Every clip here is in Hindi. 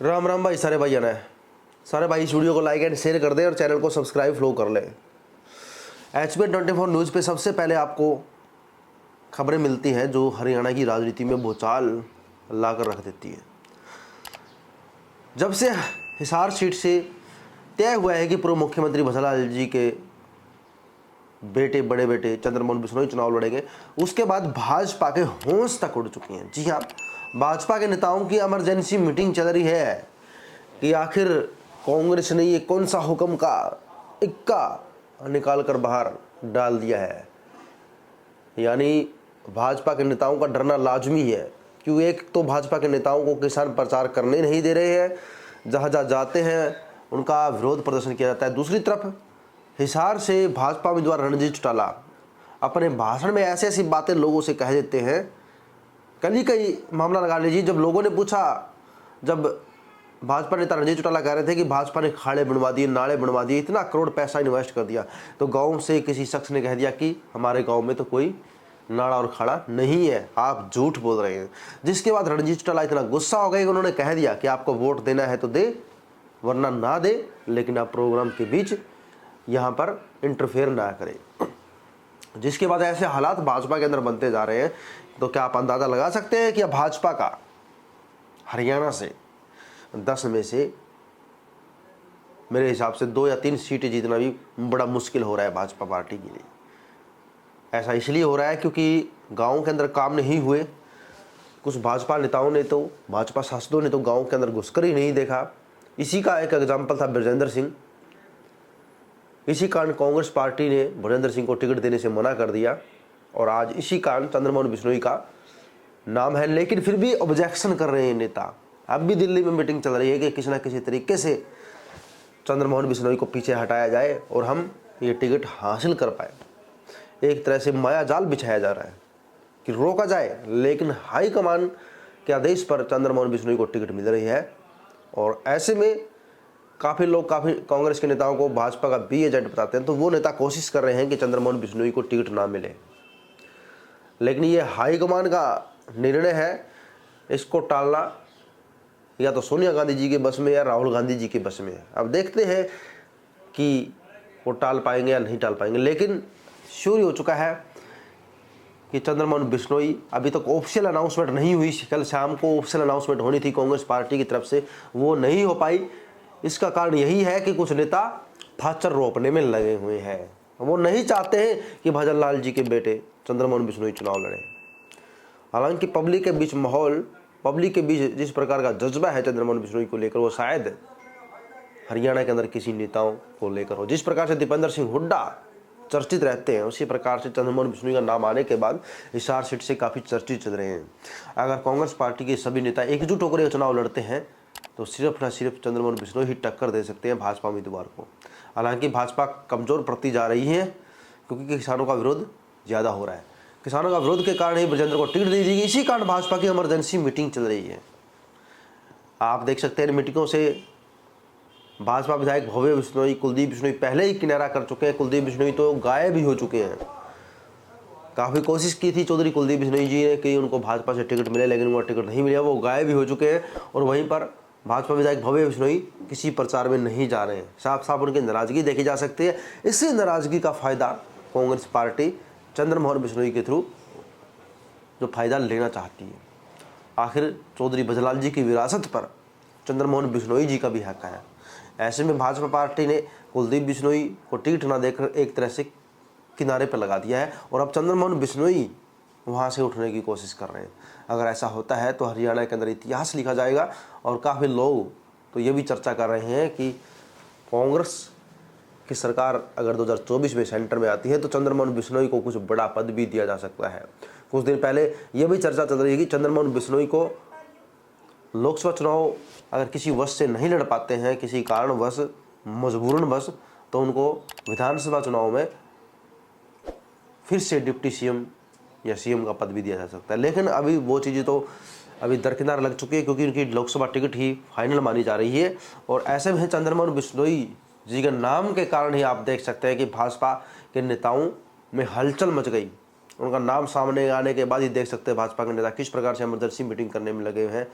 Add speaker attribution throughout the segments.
Speaker 1: राम राम भाई, सारे भाई आना है। सारे भाई इस वीडियो को लाइक एंड शेयर कर दें और चैनल को सब्सक्राइब फ्लो कर लें। HB24 न्यूज़ पे सबसे पहले आपको खबरें मिलती हैं जो हरियाणा की राजनीति में भूचाल ला कर रख देती है। जब से हिसार सीट से तय हुआ है कि पूर्व मुख्यमंत्री भजनलाल जी के बेटे, बड़े बेटे चंद्रमोहन बिश्नोई चुनाव लड़ेंगे, उसके बाद भाजपा के होश तक उड़ चुके हैं। जी हाँ, भाजपा के नेताओं की इमरजेंसी मीटिंग चल रही है कि आखिर कांग्रेस ने ये कौन सा हुक्म का इक्का निकाल कर बाहर डाल दिया है। यानी भाजपा के नेताओं का डरना लाजमी है, क्योंकि एक तो भाजपा के नेताओं को किसान प्रचार करने नहीं दे रहे हैं, जहाँ जहाँ जाते हैं उनका विरोध प्रदर्शन किया जाता है। दूसरी तरफ हिसार से भाजपा उम्मीदवार रणजीत चौटाला अपने भाषण में ऐसी ऐसी बातें लोगों से कह देते हैं। कल ही कई मामला लगा लीजिए, जब लोगों ने पूछा, जब भाजपा नेता रणजीत चौटाला कह रहे थे कि भाजपा ने खाड़े बनवा दिए, नाले बनवा दिए, इतना करोड़ पैसा इन्वेस्ट कर दिया, तो गांव से किसी शख्स ने कह दिया कि हमारे गांव में तो कोई नाला और खाड़ा नहीं है, आप झूठ बोल रहे हैं। जिसके बाद रणजीत चौटाला इतना गुस्सा हो गए कि उन्होंने कह दिया कि आपको वोट देना है तो दे, वरना ना दे, लेकिन आप प्रोग्राम के बीच यहाँ पर इंटरफेयर ना करें। जिसके बाद ऐसे हालात भाजपा के अंदर बनते जा रहे हैं, तो क्या आप अंदाजा लगा सकते हैं कि अब भाजपा का हरियाणा से 10 में से मेरे हिसाब से 2 या 3 सीटें जीतना भी बड़ा मुश्किल हो रहा है भाजपा पार्टी के लिए। ऐसा इसलिए हो रहा है क्योंकि गाँव के अंदर काम नहीं हुए। कुछ भाजपा नेताओं ने तो, भाजपा सांसदों ने तो गाँव के अंदर घुसकर ही नहीं देखा। इसी का एक एग्जाम्पल था बृजेंद्र सिंह। इसी कारण कांग्रेस पार्टी ने बृजेंद्र सिंह को टिकट देने से मना कर दिया और आज इसी कारण चंद्रमोहन बिश्नोई का नाम है। लेकिन फिर भी ऑब्जेक्शन कर रहे हैं नेता। अब भी दिल्ली में मीटिंग चल रही है कि किसी न किसी तरीके से चंद्रमोहन बिश्नोई को पीछे हटाया जाए और हम ये टिकट हासिल कर पाए। एक तरह से माया जाल बिछाया जा रहा है कि रोका जाए, लेकिन हाईकमान के आदेश पर चंद्रमोहन बिश्नोई को टिकट मिल रही है। और ऐसे में काफ़ी लोग, काफ़ी कांग्रेस के नेताओं को भाजपा का बी एजेंट बताते हैं, तो वो नेता कोशिश कर रहे हैं कि चंद्रमोहन बिश्नोई को टिकट ना मिले। लेकिन ये हाईकमान का निर्णय है, इसको टालना या तो सोनिया गांधी जी के बस में या राहुल गांधी जी के बस में है। अब देखते हैं कि वो टाल पाएंगे या नहीं टाल पाएंगे। लेकिन श्योर हो चुका है कि चंद्रमोहन बिश्नोई, अभी तक ऑफिशियल अनाउंसमेंट नहीं हुई, कल शाम को ऑफिशियल अनाउंसमेंट होनी थी कांग्रेस पार्टी की तरफ से, वो नहीं हो पाई। इसका कारण यही है कि कुछ नेता फाचर रोपने में लगे हुए हैं। वो नहीं चाहते हैं कि भजनलाल जी के बेटे चंद्रमोहन बिश्नोई चुनाव लड़े। हालांकि पब्लिक के बीच माहौल, पब्लिक के बीच जिस प्रकार का जज्बा है चंद्रमोहन बिश्नोई को लेकर, वो शायद हरियाणा के अंदर किसी नेताओं को लेकर हो। जिस प्रकार से दीपेंद्र सिंह हुड्डा चर्चित रहते हैं, उसी प्रकार से चंद्रमोहन बिश्नोई का नाम आने के बाद हिसार सीट से काफ़ी चर्चित चल रहे हैं। अगर कांग्रेस पार्टी के सभी नेता एकजुट होकर चुनाव लड़ते हैं तो सिर्फ न सिर्फ चंद्रमोहन बिश्नोई ही टक्कर दे सकते हैं भाजपा उम्मीदवार को। हालांकि भाजपा कमज़ोर पड़ती जा रही है क्योंकि किसानों का विरोध ज़्यादा हो रहा है। किसानों का विरोध के कारण ही बृजेंद्र को टिकट दे दी गई। इसी कारण भाजपा की इमरजेंसी मीटिंग चल रही है। आप देख सकते हैं इन मीटिंगों से भाजपा विधायक भव्य बिश्नोई, कुलदीप बिश्नोई पहले ही किनारा कर चुके हैं। कुलदीप बिश्नोई तो गायब भी हो चुके हैं। काफ़ी कोशिश की थी चौधरी कुलदीप बिश्नोई जी ने कि उनको भाजपा से टिकट मिले, लेकिन उनको टिकट नहीं मिला, वो गायब भी हो चुके हैं। और वहीं पर भाजपा विधायक भव्य बिश्नोई किसी प्रचार में नहीं जा रहे हैं। साफ साफ उनकी नाराजगी देखी जा सकती है। इसी नाराजगी का फायदा कांग्रेस पार्टी चंद्रमोहन बिश्नोई के थ्रू जो फायदा लेना चाहती है। आखिर चौधरी भजनलाल जी की विरासत पर चंद्रमोहन बिश्नोई जी का भी हक है। ऐसे में भाजपा पार्टी ने कुलदीप बिश्नोई को टिकट न देकर एक तरह से किनारे पर लगा दिया है और अब चंद्रमोहन बिश्नोई वहाँ से उठने की कोशिश कर रहे हैं। अगर ऐसा होता है तो हरियाणा के अंदर इतिहास लिखा जाएगा। और काफ़ी लोग तो ये भी चर्चा कर रहे हैं कि कांग्रेस की सरकार अगर 2024 में सेंटर में आती है तो चंद्रमोहन बिश्नोई को कुछ बड़ा पद भी दिया जा सकता है। कुछ दिन पहले ये भी चर्चा चल रही है कि चंद्रमोहन बिश्नोई को लोकसभा चुनाव अगर किसी वश से नहीं लड़ पाते हैं, किसी कारणवश, मजबूरनवश, तो उनको विधानसभा चुनाव में फिर से डिप्टी सीएम या सीएम का पद भी दिया जा सकता है। लेकिन अभी वो चीज़ें तो अभी दरकिनार लग चुकी है क्योंकि उनकी लोकसभा टिकट ही फाइनल मानी जा रही है। और ऐसे में चंद्रमोहन बिश्नोई जी के नाम के कारण ही आप देख सकते हैं कि भाजपा के नेताओं में हलचल मच गई। उनका नाम सामने आने के बाद ही देख सकते हैं भाजपा के नेता किस प्रकार से इमरजेंसी मीटिंग करने में लगे हुए हैं।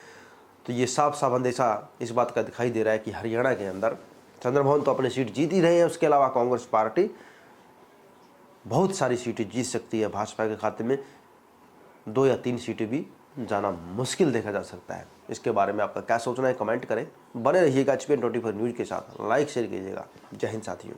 Speaker 1: तो ये साफ साफ अंदेशा इस बात का दिखाई दे रहा है कि हरियाणा के अंदर चंद्रमोहन तो अपनी सीट जीत ही रहे हैं, उसके अलावा कांग्रेस पार्टी बहुत सारी सीटें जीत सकती है। भाजपा के खाते में 2 या 3 सीटें भी जाना मुश्किल देखा जा सकता है। इसके बारे में आपका क्या सोचना है कमेंट करें। बने रहिएगा HPN24 न्यूज़ के साथ, लाइक शेयर कीजिएगा। जय हिंद साथियों।